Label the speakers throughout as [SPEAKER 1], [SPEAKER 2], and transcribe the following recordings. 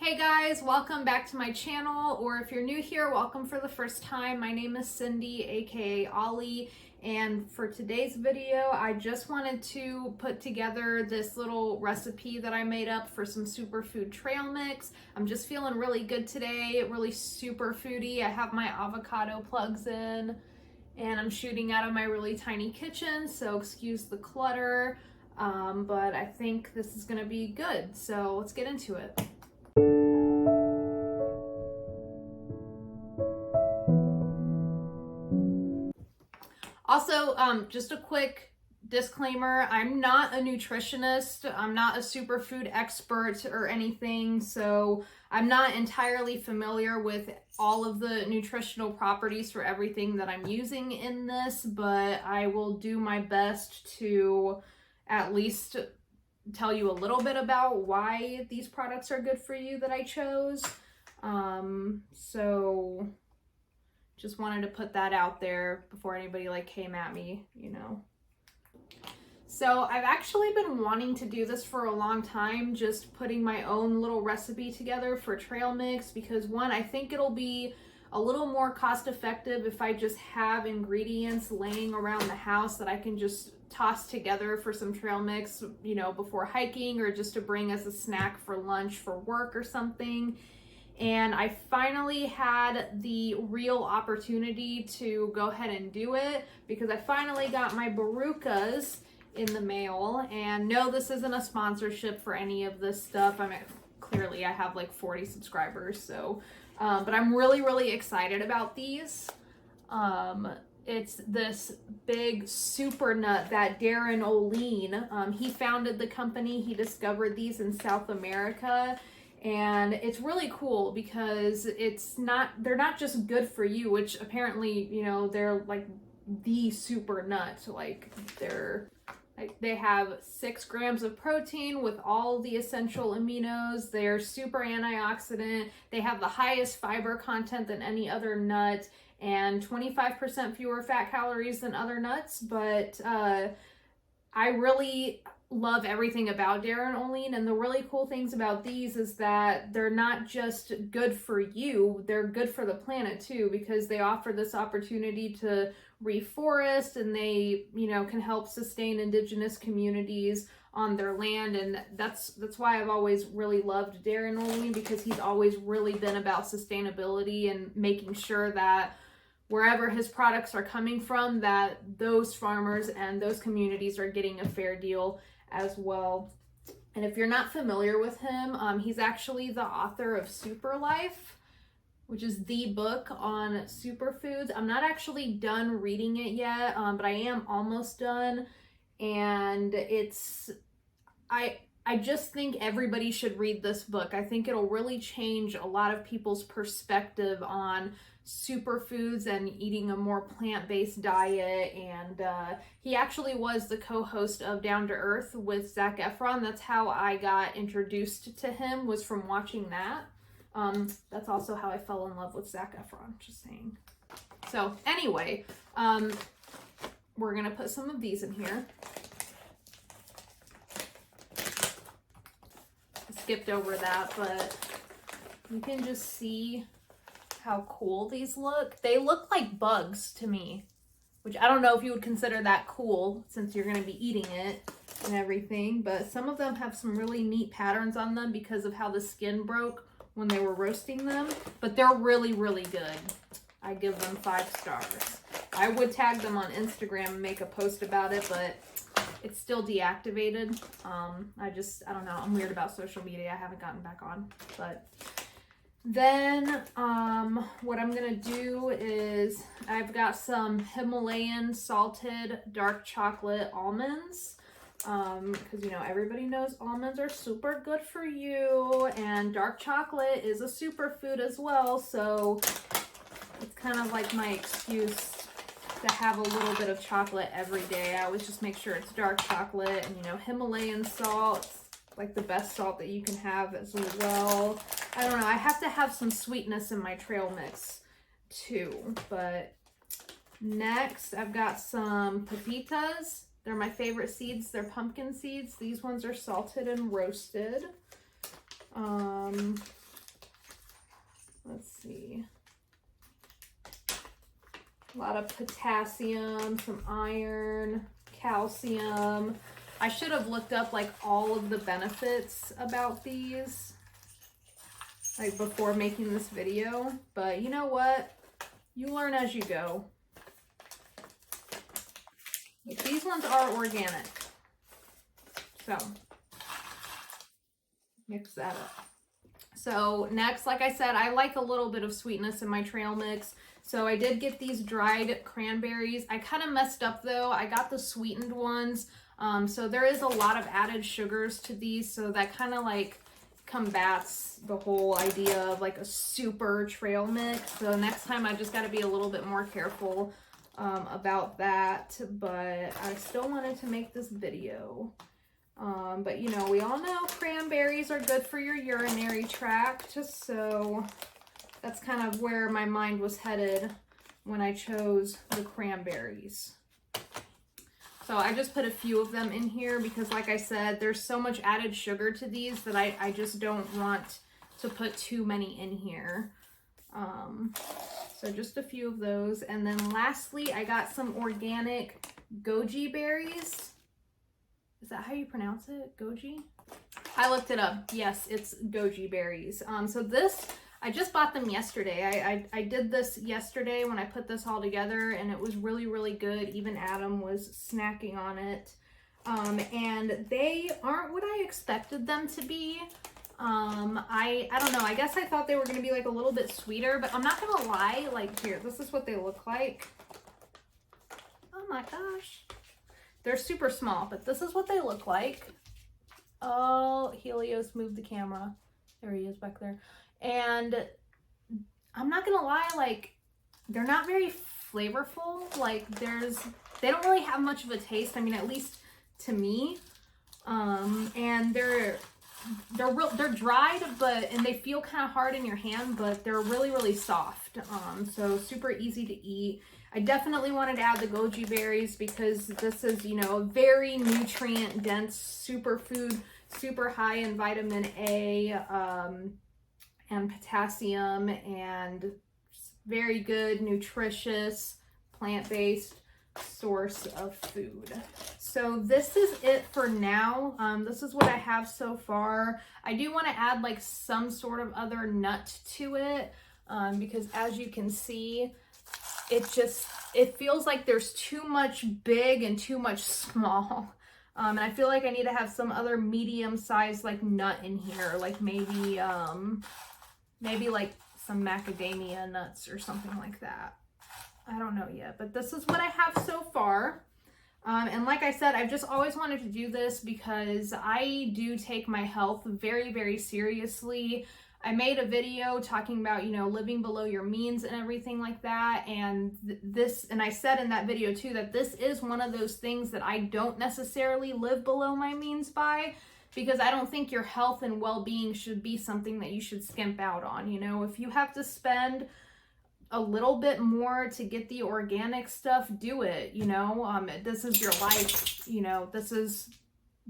[SPEAKER 1] Hey guys, welcome back to my channel, or if you're new here, welcome for the first time. My name is Cindy, aka Ollie, and for today's video, I just wanted to put together this little recipe that I made up for some superfood trail mix. I'm just feeling really good today, really super foodie. I have my avocado plugs in, and I'm shooting out of my really tiny kitchen, so excuse the clutter, but I think this is gonna be good, so let's get into it. Also, just a quick disclaimer, I'm not a nutritionist, I'm not a superfood expert or anything, so I'm not entirely familiar with all of the nutritional properties for everything that I'm using in this, but I will do my best to at least tell you a little bit about why these products are good for you that I chose. So just wanted to put that out there before anybody came at me, you know. So I've actually been wanting to do this for a long time, just putting my own little recipe together for trail mix, because one, I think it'll be a little more cost effective if I just have ingredients laying around the house that I can just toss together for some trail mix, you know, before hiking or just to bring as a snack for lunch for work or something. And I finally had the real opportunity to go ahead and do it because I finally got my barukas in the mail. And no, this isn't a sponsorship for any of this stuff. I mean, clearly I have like 40 subscribers, so but I'm really excited about these. It's this big super nut that Darren O'Lean, he founded the company. He discovered these in South America. And it's really cool because they're not just good for you, which apparently, you know, they're like the super nut. They have 6 grams of protein with all the essential aminos. They're super antioxidant. They have the highest fiber content than any other nut and 25% fewer fat calories than other nuts. But I really love everything about Darren O'Lean, and the really cool things about these is that they're not just good for you, they're good for the planet too, because they offer this opportunity to reforest, and they, you know, can help sustain indigenous communities on their land. And that's why I've always really loved Darren O'Lean, because he's always really been about sustainability and making sure that wherever his products are coming from, that those farmers and those communities are getting a fair deal as well. And if you're not familiar with him, he's actually the author of Super Life, which is the book on superfoods. I'm not actually done reading it yet, but I am almost done. And I just think everybody should read this book. I think it'll really change a lot of people's perspective on superfoods and eating a more plant-based diet. And he actually was the co-host of Down to Earth with Zac Efron. That's how I got introduced to him, was from watching that. That's also how I fell in love with Zac Efron, just saying. So anyway, we're gonna put some of these in here. I skipped over that, but you can just see how cool these look. They look like bugs to me, which I don't know if you would consider that cool since you're going to be eating it and everything, but some of them have some really neat patterns on them because of how the skin broke when they were roasting them, but they're really good. I give them 5 stars. I would tag them on Instagram and make a post about it, but it's still deactivated. I don't know, I'm weird about social media. I haven't gotten back on. But then what I'm gonna do is I've got some Himalayan salted dark chocolate almonds, because you know everybody knows almonds are super good for you, and dark chocolate is a superfood as well, so it's kind of like my excuse to have a little bit of chocolate every day. I always just make sure it's dark chocolate, and you know, Himalayan salt, like the best salt that you can have as well. I don't know, I have to have some sweetness in my trail mix too. But next I've got some pepitas. They're my favorite seeds. They're pumpkin seeds. These ones are salted and roasted. see. A lot of potassium, some iron, calcium. I should have looked up like all of the benefits about these like before making this video, but you know what? You learn as you go. But these ones are organic. So mix that up. So next, like I said, I like a little bit of sweetness in my trail mix. So I did get these dried cranberries. I kind of messed up though. I got the sweetened ones. So there is a lot of added sugars to these. So that kind of like combats the whole idea of like a super trail mix. So next time I just got to be a little bit more careful about that. But I still wanted to make this video. But you know, we all know cranberries are good for your urinary tract. So that's kind of where my mind was headed when I chose the cranberries. So I just put a few of them in here because like I said, there's so much added sugar to these that I just don't want to put too many in here. So just a few of those. And then lastly, I got some organic goji berries. Is that how you pronounce it? Goji? I looked it up. Yes, it's goji berries. So this, I just bought them yesterday. I did this yesterday when I put this all together, and it was really, really good. Even Adam was snacking on it. And they aren't what I expected them to be. I don't know. I guess I thought they were going to be like a little bit sweeter, but I'm not going to lie. Like here, this is what they look like. Oh my gosh. They're super small, but this is what they look like. Oh, Helios moved the camera. There he is back there. And I'm not gonna lie, like, they're not very flavorful. Like, they don't really have much of a taste. I mean, at least to me. And they're dried, and they feel kind of hard in your hand, but they're really, really soft. So super easy to eat. I definitely wanted to add the goji berries because this is, you know, a very nutrient dense superfood, super high in vitamin A, and potassium, and very good, nutritious, plant-based source of food. So this is it for now. This is what I have so far. I do want to add like some sort of other nut to it, because as you can see, it feels like there's too much big and too much small. And I feel like I need to have some other medium-sized like nut in here, like maybe like some macadamia nuts or something like that. I don't know yet, but this is what I have so far. And like I said, I've just always wanted to do this because I do take my health very, very seriously. I made a video talking about, you know, living below your means and everything like that. And and I said in that video too, that this is one of those things that I don't necessarily live below my means by, because I don't think your health and well-being should be something that you should skimp out on. You know, if you have to spend a little bit more to get the organic stuff, do it. You know, this is your life. You know, this is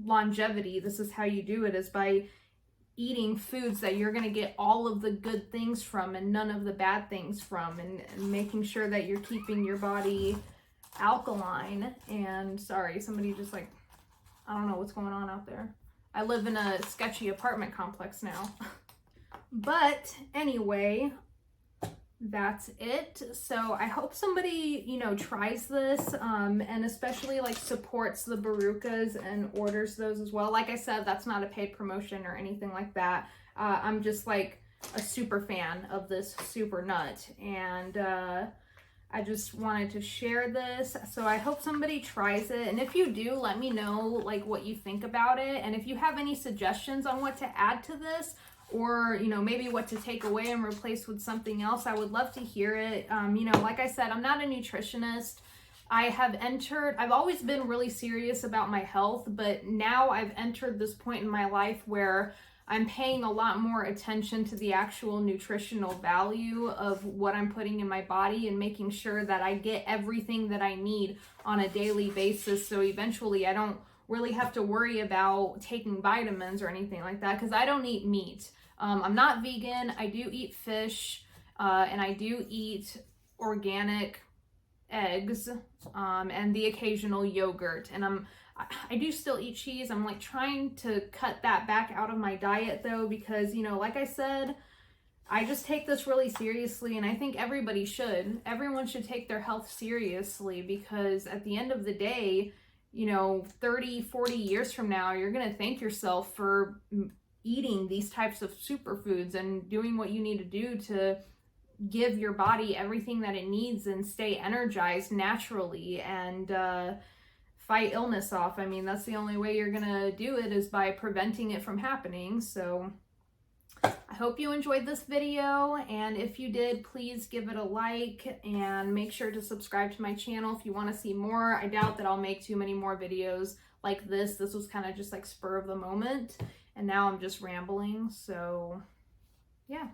[SPEAKER 1] longevity. This is how you do it, is by eating foods that you're going to get all of the good things from and none of the bad things from, and making sure that you're keeping your body alkaline. And sorry, somebody just like, I don't know what's going on out there. I live in a sketchy apartment complex now. But anyway, that's it. So I hope somebody, you know, tries this, and especially like supports the Barukas and orders those as well. Like I said, that's not a paid promotion or anything like that. I'm just like a super fan of this super nut, and I just wanted to share this. So I hope somebody tries it, and if you do, let me know like what you think about it, and if you have any suggestions on what to add to this, or, you know, maybe what to take away and replace with something else, I would love to hear it. You know, like I said, I'm not a nutritionist. I've always been really serious about my health, but now I've entered this point in my life where I'm paying a lot more attention to the actual nutritional value of what I'm putting in my body, and making sure that I get everything that I need on a daily basis. So eventually I don't really have to worry about taking vitamins or anything like that, because I don't eat meat. I'm not vegan. I do eat fish, And I do eat organic eggs and the occasional yogurt, and I do still eat cheese. I'm like trying to cut that back out of my diet though, because you know, like I said, I just take this really seriously, and I think everybody should. Everyone should take their health seriously, because at the end of the day, you know, 30, 40 years from now, you're going to thank yourself for eating these types of superfoods and doing what you need to do to give your body everything that it needs and stay energized naturally and fight illness off. I mean, that's the only way you're gonna do it, is by preventing it from happening. So I hope you enjoyed this video, and if you did, please give it a like and make sure to subscribe to my channel if you want to see more. I doubt that I'll make too many more videos like this. This was kind of just like spur of the moment, and now I'm just rambling. So yeah,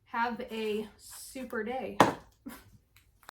[SPEAKER 1] have a super day.